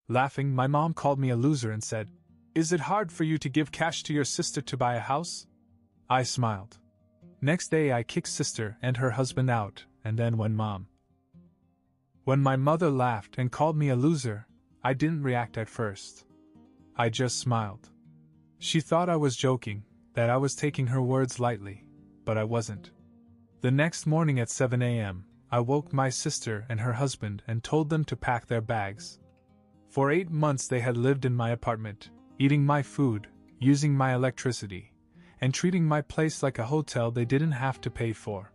Laughing, my mom called me a loser and said, "Is it hard for you to give cash to your sister to buy a house?" I smiled. Next day I kicked sister and her husband out, and then when my mother laughed and called me a loser, I didn't react at first. I just smiled. She thought I was joking, that I was taking her words lightly, but I wasn't. The next morning at 7 a.m., I woke my sister and her husband and told them to pack their bags. For 8 months they had lived in my apartment, eating my food, using my electricity, and treating my place like a hotel they didn't have to pay for.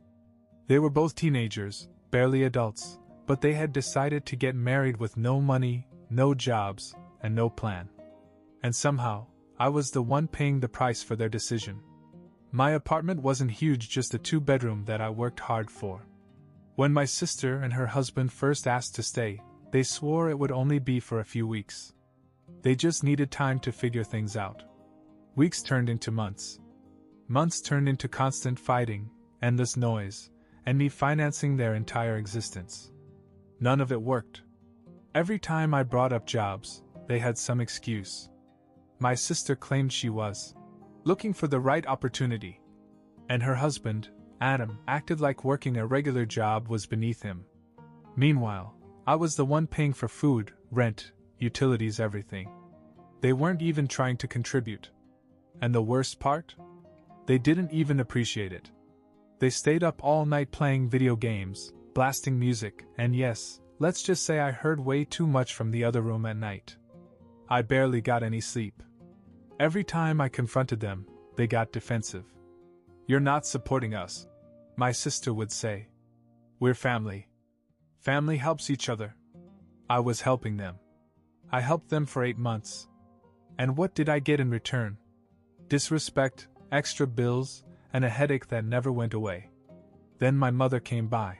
They were both teenagers, barely adults, but they had decided to get married with no money, no jobs, and no plan. And somehow, I was the one paying the price for their decision. My apartment wasn't huge, just a 2-bedroom that I worked hard for. When my sister and her husband first asked to stay, they swore it would only be for a few weeks. They just needed time to figure things out. Weeks turned into months. Months turned into constant fighting, endless noise, and me financing their entire existence. None of it worked. Every time I brought up jobs, they had some excuse. My sister claimed she was looking for the right opportunity, and her husband, Adam, acted like working a regular job was beneath him. Meanwhile, I was the one paying for food, rent, utilities, everything. They weren't even trying to contribute. And the worst part? They didn't even appreciate it. They stayed up all night playing video games, blasting music, and yes, let's just say I heard way too much from the other room at night. I barely got any sleep. Every time I confronted them, they got defensive. "You're not supporting us," my sister would say. "We're family. Family helps each other." I was helping them. I helped them for 8 months. And what did I get in return? Disrespect, extra bills, and a headache that never went away. Then my mother came by.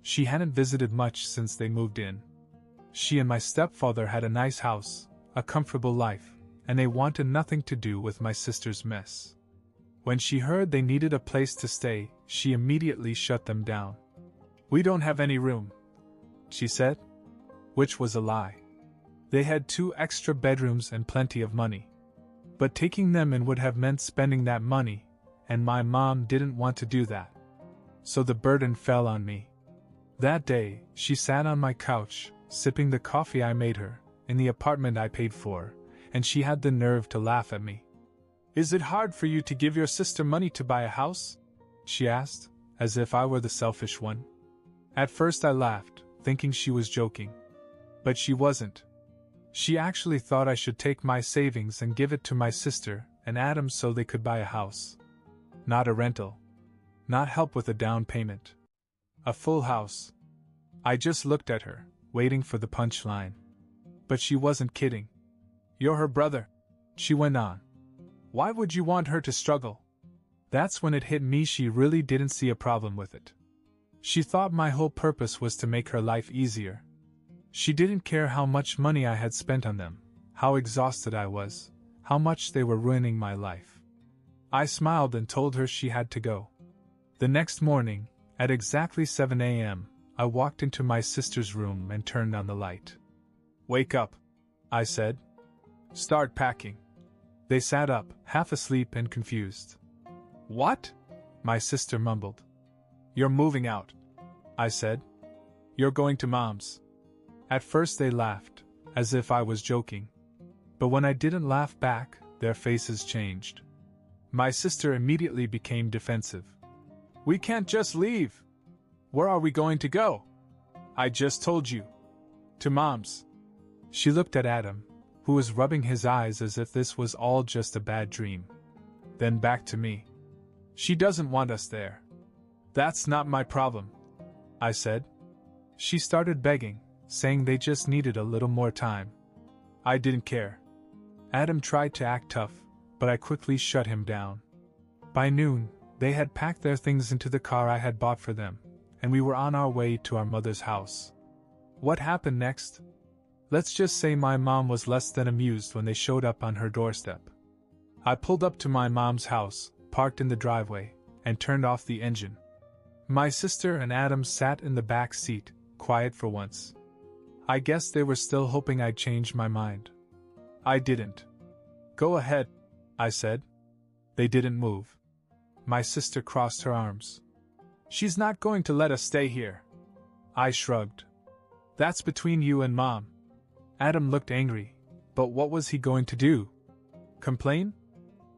She hadn't visited much since they moved in. She and my stepfather had a nice house, a comfortable life, and they wanted nothing to do with my sister's mess. When she heard they needed a place to stay, she immediately shut them down. "We don't have any room," she said. Which was a lie. They had 2 extra bedrooms and plenty of money. But taking them in would have meant spending that money, and my mom didn't want to do that. So the burden fell on me. That day, she sat on my couch, sipping the coffee I made her, in the apartment I paid for, and she had the nerve to laugh at me. "Is it hard for you to give your sister money to buy a house?" she asked, as if I were the selfish one. At first I laughed, thinking she was joking. But she wasn't. She actually thought I should take my savings and give it to my sister and Adam so they could buy a house. Not a rental. Not help with a down payment. A full house. I just looked at her, waiting for the punchline. But she wasn't kidding. "You're her brother," she went on. "Why would you want her to struggle?" That's when it hit me she really didn't see a problem with it. She thought my whole purpose was to make her life easier. She didn't care how much money I had spent on them, how exhausted I was, how much they were ruining my life. I smiled and told her she had to go. The next morning, at exactly 7 a.m., I walked into my sister's room and turned on the light. "Wake up," I said. "Start packing." They sat up, half asleep and confused. "What?" my sister mumbled. "You're moving out," I said. "You're going to Mom's." At first they laughed, as if I was joking. But when I didn't laugh back, their faces changed. My sister immediately became defensive. "We can't just leave. Where are we going to go?" "I just told you. To Mom's." She looked at Adam, who was rubbing his eyes as if this was all just a bad dream. Then back to me. "She doesn't want us there." "That's not my problem," I said. She started begging, saying they just needed a little more time. I didn't care. Adam tried to act tough, but I quickly shut him down. By noon, they had packed their things into the car I had bought for them, and we were on our way to our mother's house. What happened next? Let's just say my mom was less than amused when they showed up on her doorstep. I pulled up to my mom's house, parked in the driveway, and turned off the engine. My sister and Adam sat in the back seat, quiet for once. I guess they were still hoping I'd change my mind. I didn't. Go ahead, I said. They didn't move. My sister crossed her arms. She's not going to let us stay here. I shrugged. That's between you and Mom. Adam looked angry, but what was he going to do? Complain?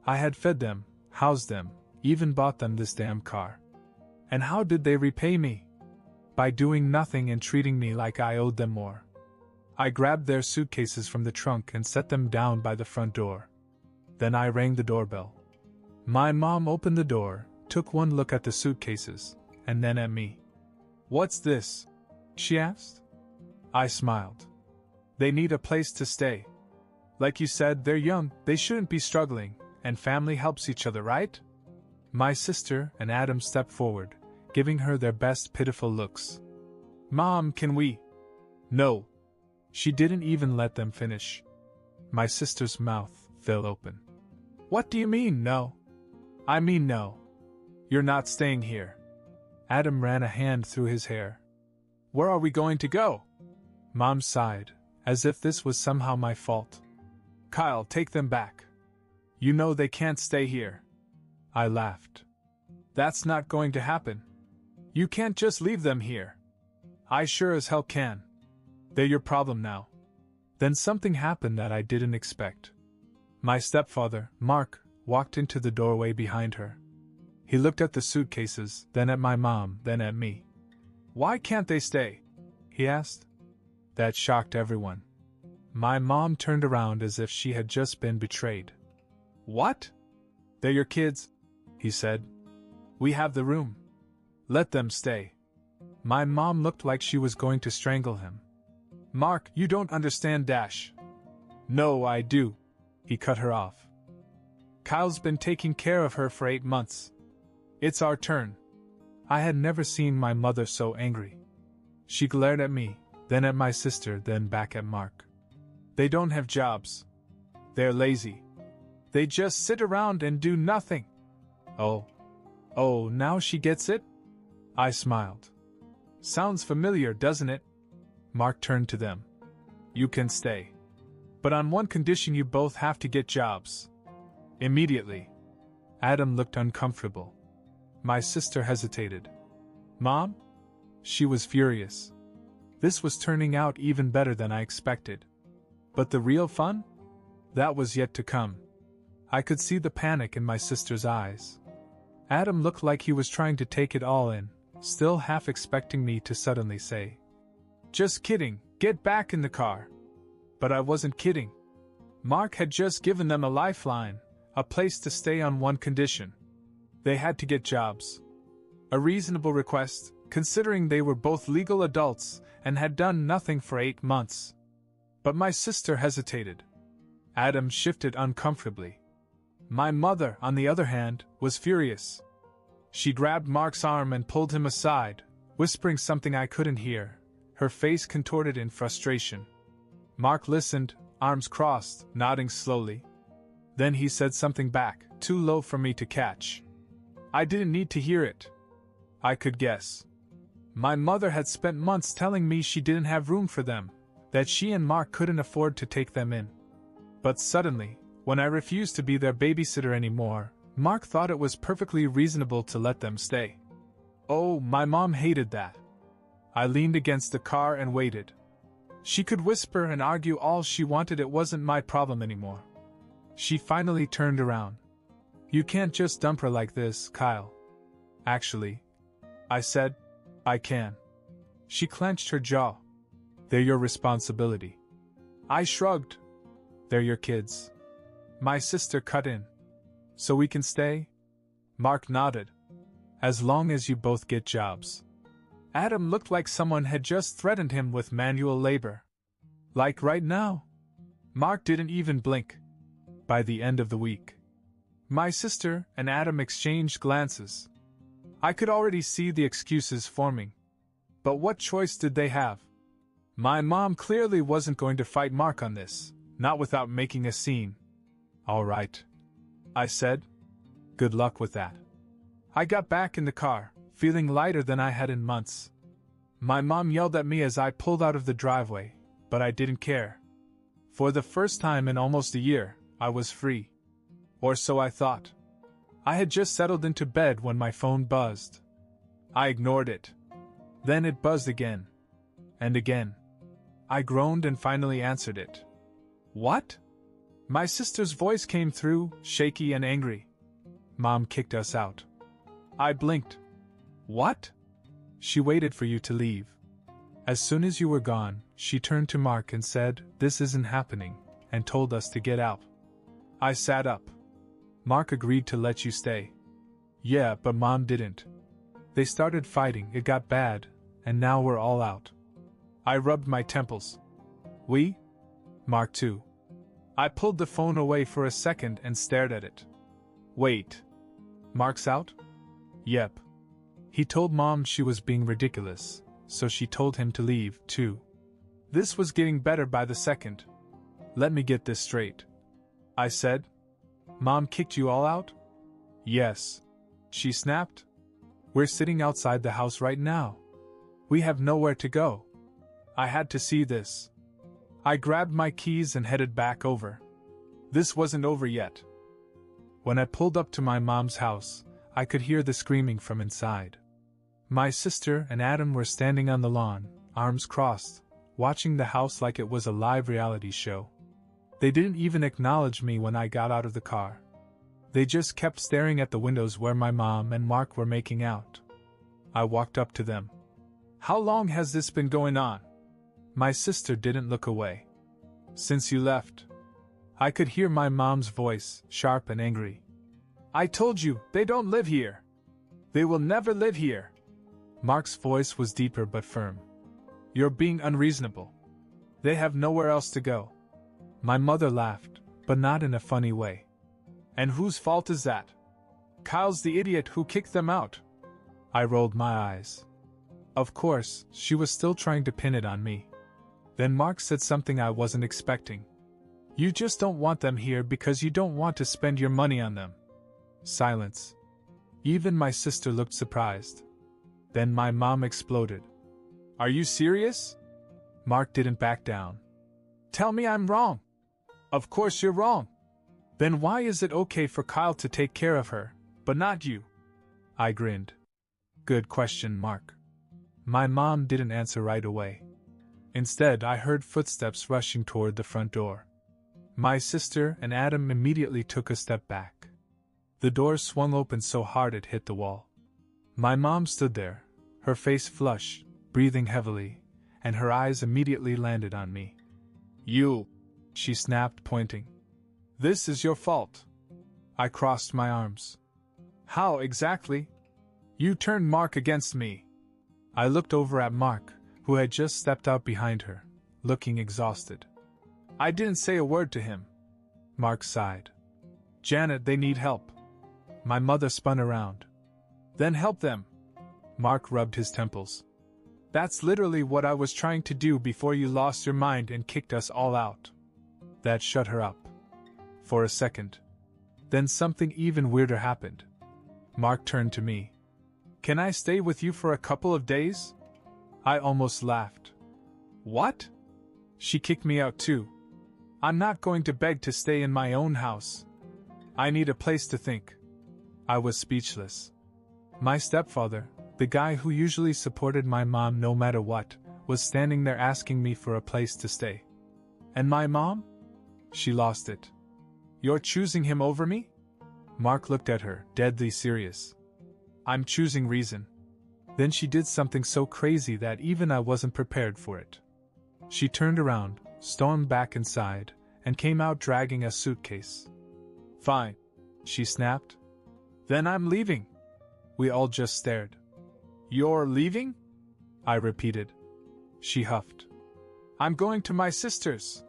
I had fed them, housed them, even bought them this damn car. And how did they repay me? By doing nothing and treating me like I owed them more. I grabbed their suitcases from the trunk and set them down by the front door. Then I rang the doorbell. My mom opened the door, took one look at the suitcases, and then at me. "What's this?" she asked. I smiled. "They need a place to stay. Like you said, they're young, they shouldn't be struggling, and family helps each other, right?" My sister and Adam stepped forward, giving her their best pitiful looks. "Mom, can we?" "No." She didn't even let them finish. My sister's mouth fell open. "What do you mean, no?" "I mean no. You're not staying here." Adam ran a hand through his hair. "Where are we going to go?" Mom sighed, as if this was somehow my fault. "Kyle, take them back. You know they can't stay here." I laughed. "That's not going to happen. You can't just leave them here." "I sure as hell can. They're your problem now." Then something happened that I didn't expect. My stepfather, Mark, walked into the doorway behind her. He looked at the suitcases, then at my mom, then at me. "Why can't they stay?" he asked. That shocked everyone. My mom turned around as if she had just been betrayed. "What?" "They're your kids," he said. "We have the room. Let them stay." My mom looked like she was going to strangle him. "Mark, you don't understand, Dash." "No, I do," he cut her off. "Kyle's been taking care of her for 8 months. It's our turn." I had never seen my mother so angry. She glared at me, then at my sister, then back at Mark. "They don't have jobs. They're lazy. They just sit around and do nothing." Oh, now she gets it?" I smiled. "Sounds familiar, doesn't it?" Mark turned to them. "You can stay. But on one condition, you both have to get jobs. Immediately." Adam looked uncomfortable. My sister hesitated. "Mom?" She was furious. This was turning out even better than I expected. But the real fun? That was yet to come. I could see the panic in my sister's eyes. Adam looked like he was trying to take it all in, still half expecting me to suddenly say, "Just kidding, get back in the car." But I wasn't kidding. Mark had just given them a lifeline, a place to stay on one condition. They had to get jobs. A reasonable request, considering they were both legal adults and had done nothing for 8 months. But my sister hesitated. Adam shifted uncomfortably. My mother, on the other hand, was furious. She grabbed Mark's arm and pulled him aside, whispering something I couldn't hear, her face contorted in frustration. Mark listened, arms crossed, nodding slowly. Then he said something back, too low for me to catch. I didn't need to hear it. I could guess. My mother had spent months telling me she didn't have room for them, that she and Mark couldn't afford to take them in. But suddenly, when I refused to be their babysitter anymore, Mark thought it was perfectly reasonable to let them stay. Oh, my mom hated that. I leaned against the car and waited. She could whisper and argue all she wanted, it wasn't my problem anymore. She finally turned around. "You can't just dump her like this, Kyle." "Actually," I said, "I can." She clenched her jaw. "They're your responsibility." I shrugged. "They're your kids." My sister cut in. "So we can stay?" Mark nodded. "As long as you both get jobs." Adam looked like someone had just threatened him with manual labor. "Like right now?" Mark didn't even blink. By the end of the week, my sister and Adam exchanged glances. I could already see the excuses forming. But what choice did they have? My mom clearly wasn't going to fight Mark on this, not without making a scene. "All right," I said. "Good luck with that." I got back in the car, feeling lighter than I had in months. My mom yelled at me as I pulled out of the driveway, But I didn't care. For the first time in almost a year, I was free. Or so I thought. I had just settled into bed when my phone buzzed. I ignored it. Then it buzzed again. And again. I groaned and finally answered it. What? My sister's voice came through, shaky and angry. Mom kicked us out. I blinked. What? She waited for you to leave. As soon as you were gone, she turned to Mark and said, "This isn't happening," and told us to get out. I sat up. Mark agreed to let you stay. Yeah, but Mom didn't. They started fighting, it got bad, and now we're all out. I rubbed my temples. We? Mark too. I pulled the phone away for a second and stared at it. Wait. Mark's out? Yep. He told Mom she was being ridiculous, so she told him to leave, too. This was getting better by the second. Let me get this straight. I said. Mom kicked you all out? Yes. She snapped. We're sitting outside the house right now. We have nowhere to go. I had to see this. I grabbed my keys and headed back over. This wasn't over yet. When I pulled up to my mom's house, I could hear the screaming from inside. My sister and Adam were standing on the lawn, arms crossed, watching the house like it was a live reality show. They didn't even acknowledge me when I got out of the car. They just kept staring at the windows where my mom and Mark were making out. I walked up to them. How long has this been going on? My sister didn't look away. Since you left. I could hear my mom's voice, sharp and angry. I told you, they don't live here. They will never live here. Mark's voice was deeper but firm. You're being unreasonable. They have nowhere else to go. My mother laughed, but not in a funny way. And whose fault is that? Kyle's the idiot who kicked them out. I rolled my eyes. Of course, she was still trying to pin it on me. Then Mark said something I wasn't expecting. You just don't want them here because you don't want to spend your money on them. Silence. Even my sister looked surprised. Then my mom exploded. Are you serious? Mark didn't back down. Tell me I'm wrong. Of course you're wrong. Then why is it okay for Kyle to take care of her, but not you? I grinned. Good question, Mark. My mom didn't answer right away. Instead, I heard footsteps rushing toward the front door. My sister and Adam immediately took a step back. The door swung open so hard it hit the wall. My mom stood there, her face flushed, breathing heavily, and her eyes immediately landed on me. You, she snapped, pointing. This is your fault. I crossed my arms. How exactly? You turned Mark against me. I looked over at Mark, who had just stepped out behind her, looking exhausted. I didn't say a word to him. Mark sighed. Janet, they need help. My mother spun around. Then help them. Mark rubbed his temples. That's literally what I was trying to do before you lost your mind and kicked us all out. That shut her up. For a second. Then something even weirder happened. Mark turned to me. Can I stay with you for a couple of days? I almost laughed. What? She kicked me out too. I'm not going to beg to stay in my own house. I need a place to think. I was speechless. My stepfather, the guy who usually supported my mom no matter what, was standing there asking me for a place to stay. And my mom? She lost it. You're choosing him over me? Mark looked at her, deadly serious. I'm choosing reason. Then she did something so crazy that even I wasn't prepared for it. She turned around, stormed back inside, and came out dragging a suitcase. Fine, she snapped. Then I'm leaving. We all just stared. You're leaving? I repeated. She huffed. I'm going to my sister's.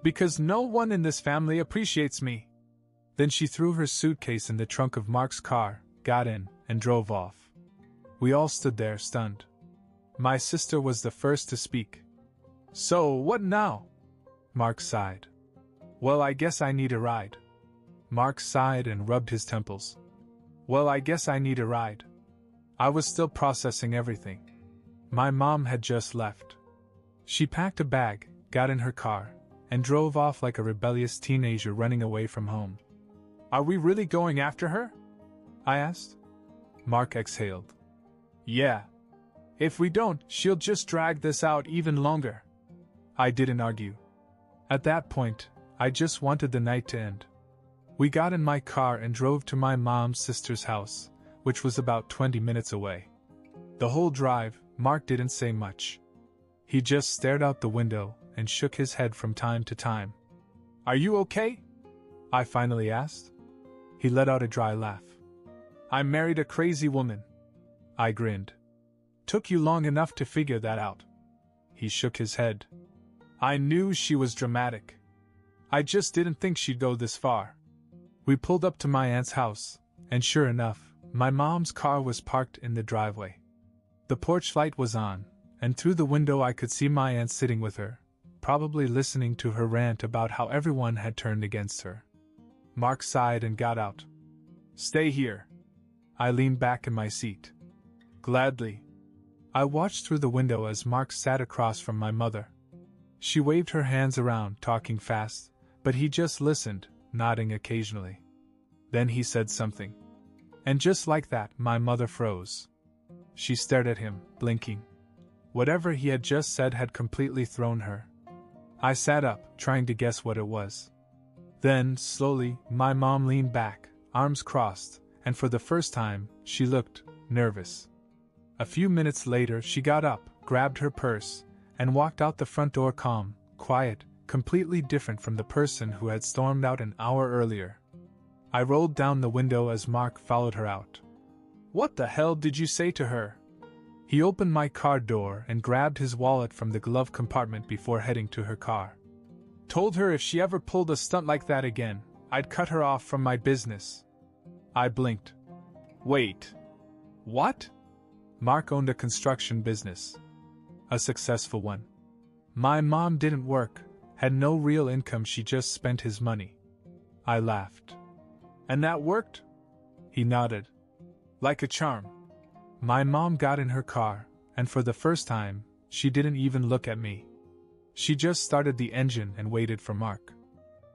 Because no one in this family appreciates me. Then she threw her suitcase in the trunk of Mark's car, got in, and drove off. We all stood there stunned. My sister was the first to speak. So, what now? Mark sighed. Well, I guess I need a ride. Mark sighed and rubbed his temples. Well, I guess I need a ride. I was still processing everything. My mom had just left. She packed a bag, got in her car, and drove off like a rebellious teenager running away from home. "Are we really going after her?" I asked. Mark exhaled. "Yeah. If we don't, she'll just drag this out even longer." I didn't argue. At that point, I just wanted the night to end. We got in my car and drove to my mom's sister's house, which was about 20 minutes away. The whole drive, Mark didn't say much. He just stared out the window and shook his head from time to time. "Are you okay?" I finally asked. He let out a dry laugh. "I married a crazy woman." I grinned. "Took you long enough to figure that out." He shook his head. "I knew she was dramatic. I just didn't think she'd go this far." We pulled up to my aunt's house, and sure enough, my mom's car was parked in the driveway. The porch light was on, and through the window I could see my aunt sitting with her, probably listening to her rant about how everyone had turned against her. Mark sighed and got out. "Stay here." I leaned back in my seat. "Gladly." I watched through the window as Mark sat across from my mother. She waved her hands around, talking fast, but he just listened, nodding occasionally. Then he said something. And just like that, my mother froze. She stared at him, blinking. Whatever he had just said had completely thrown her. I sat up, trying to guess what it was. Then, slowly, my mom leaned back, arms crossed, and for the first time, she looked nervous. A few minutes later, she got up, grabbed her purse, and walked out the front door calm, quiet, completely different from the person who had stormed out an hour earlier. I rolled down the window as Mark followed her out. "What the hell did you say to her?" He opened my car door and grabbed his wallet from the glove compartment before heading to her car. "Told her if she ever pulled a stunt like that again, I'd cut her off from my business." I blinked. "Wait. What?" Mark owned a construction business. A successful one. My mom didn't work, had no real income, she just spent his money. I laughed. "And that worked?" He nodded. "Like a charm." My mom got in her car, and for the first time, she didn't even look at me. She just started the engine and waited for Mark.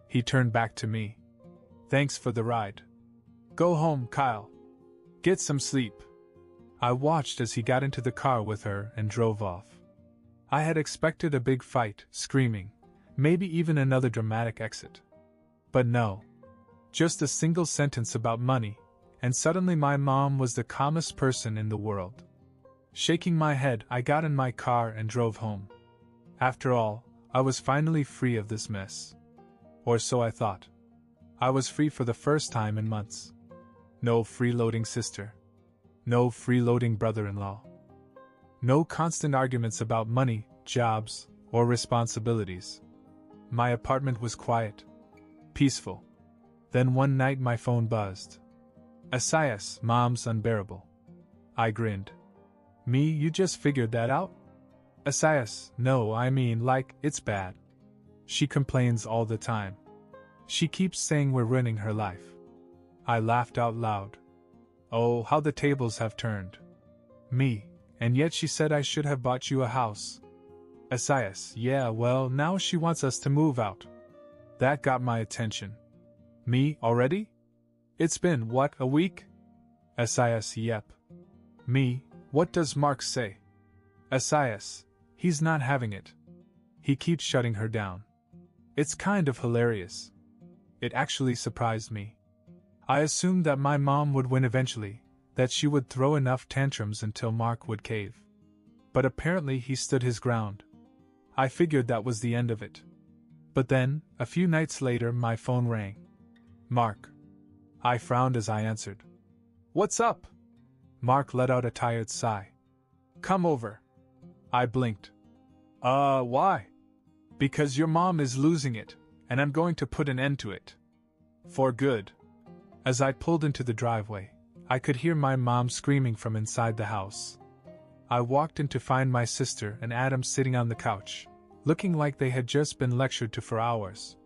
He turned back to me. "Thanks for the ride. Go home, Kyle. Get some sleep." I watched as he got into the car with her and drove off. I had expected a big fight, screaming, maybe even another dramatic exit. But no. Just a single sentence about money, and suddenly my mom was the calmest person in the world. Shaking my head, I got in my car and drove home. After all, I was finally free of this mess. Or so I thought. I was free for the first time in months. No freeloading sister. No freeloading brother-in-law. No constant arguments about money, jobs, or responsibilities. My apartment was quiet. Peaceful. Then one night my phone buzzed. "Asias, Mom's unbearable." I grinned. "Me, you just figured that out?" "Asias, no, I mean, like, it's bad. She complains all the time. She keeps saying we're ruining her life." I laughed out loud. Oh, how the tables have turned. Me, and yet she said I should have bought you a house. Asias, yeah, well, now she wants us to move out. That got my attention. Me, already? It's been, what, a week? Asias, yep. Me, what does Mark say? Asias, he's not having it. He keeps shutting her down. It's kind of hilarious. It actually surprised me. I assumed that my mom would win eventually, that she would throw enough tantrums until Mark would cave. But apparently he stood his ground. I figured that was the end of it. But then, a few nights later, my phone rang. "Mark." I frowned as I answered. "What's up?" Mark let out a tired sigh. "Come over." I blinked. Why?" "Because your mom is losing it, and I'm going to put an end to it. For good." As I pulled into the driveway, I could hear my mom screaming from inside the house. I walked in to find my sister and Adam sitting on the couch, looking like they had just been lectured to for hours.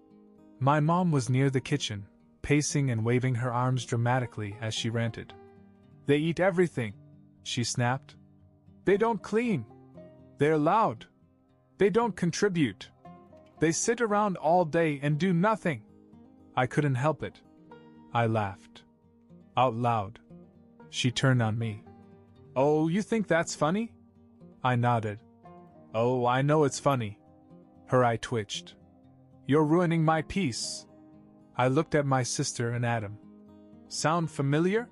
My mom was near the kitchen, pacing and waving her arms dramatically as she ranted. "They eat everything," she snapped. "They don't clean. They're loud. They don't contribute. They sit around all day and do nothing. I couldn't help it. I laughed. Out loud. She turned on me. Oh, you think that's funny? I nodded. Oh, I know it's funny. Her eye twitched. You're ruining my peace. I looked at my sister and Adam. Sound familiar?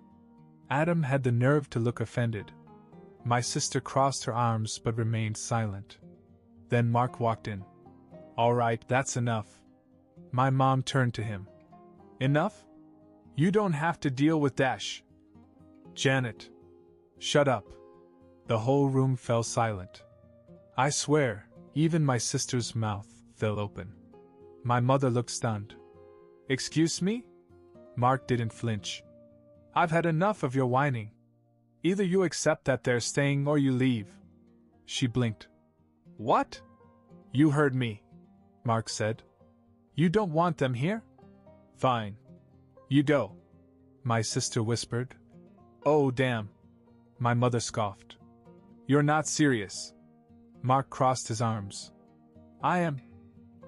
Adam had the nerve to look offended. My sister crossed her arms but remained silent. Then Mark walked in. All right, that's enough. My mom turned to him. Enough? You don't have to deal with Dash. Janet. Shut up. The whole room fell silent. I swear, even my sister's mouth fell open. My mother looked stunned. Excuse me? Mark didn't flinch. I've had enough of your whining. Either you accept that they're staying or you leave. She blinked. What? You heard me, Mark said. You don't want them here? Fine. You go. My sister whispered. Oh, damn. My mother scoffed. You're not serious. Mark crossed his arms. I am.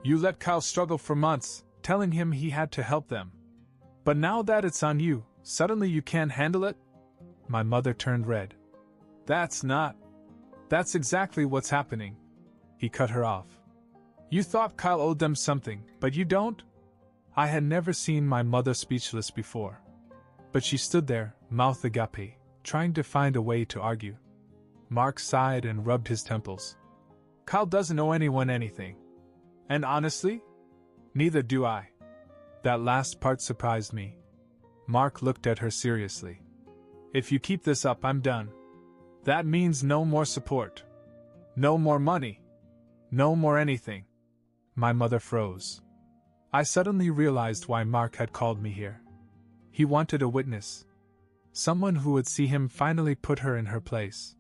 You let Kyle struggle for months, telling him he had to help them. But now that it's on you, suddenly you can't handle it? My mother turned red. That's exactly what's happening. He cut her off. You thought Kyle owed them something, but you don't? I had never seen my mother speechless before. But she stood there, mouth agape, trying to find a way to argue. Mark sighed and rubbed his temples. Kyle doesn't owe anyone anything. And honestly, neither do I. That last part surprised me. Mark looked at her seriously. If you keep this up, I'm done. That means no more support. No more money. No more anything. My mother froze. I suddenly realized why Mark had called me here. He wanted a witness. Someone who would see him finally put her in her place.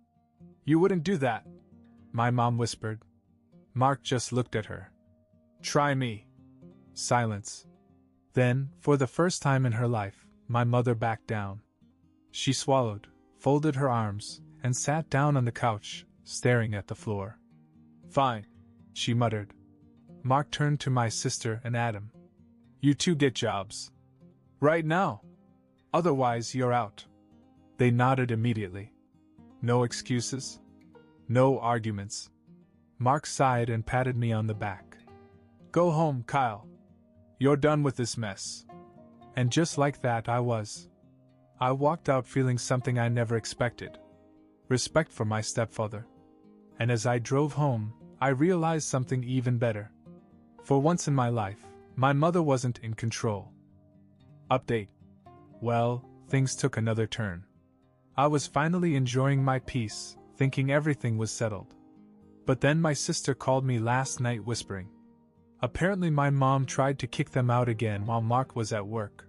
You wouldn't do that, my mom whispered. Mark just looked at her. Try me. Silence. Then, for the first time in her life, my mother backed down. She swallowed, folded her arms, and sat down on the couch, staring at the floor. Fine, she muttered. Mark turned to my sister and Adam. You two get jobs. Right now. Otherwise, you're out. They nodded immediately. No excuses. No arguments. Mark sighed and patted me on the back. Go home, Kyle. You're done with this mess. And just like that, I was. I walked out feeling something I never expected. Respect for my stepfather. And as I drove home, I realized something even better. For once in my life, my mother wasn't in control. Update. Well, things took another turn. I was finally enjoying my peace, thinking everything was settled. But then my sister called me last night whispering. Apparently my mom tried to kick them out again while Mark was at work.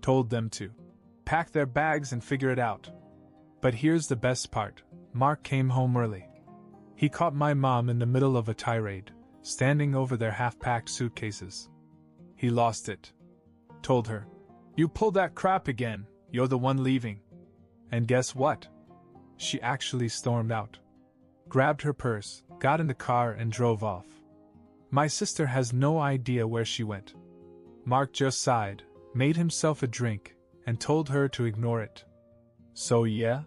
Told them to pack their bags and figure it out. But here's the best part. Mark came home early. He caught my mom in the middle of a tirade, standing over their half-packed suitcases. He lost it. Told her, You pulled that crap again, you're the one leaving. And guess what? She actually stormed out. Grabbed her purse, got in the car and drove off. My sister has no idea where she went. Mark just sighed, made himself a drink, and told her to ignore it. So yeah?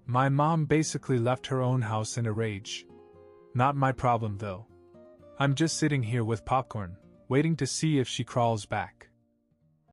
My mom basically left her own house in a rage. Not my problem though. I'm just sitting here with popcorn, waiting to see if she crawls back.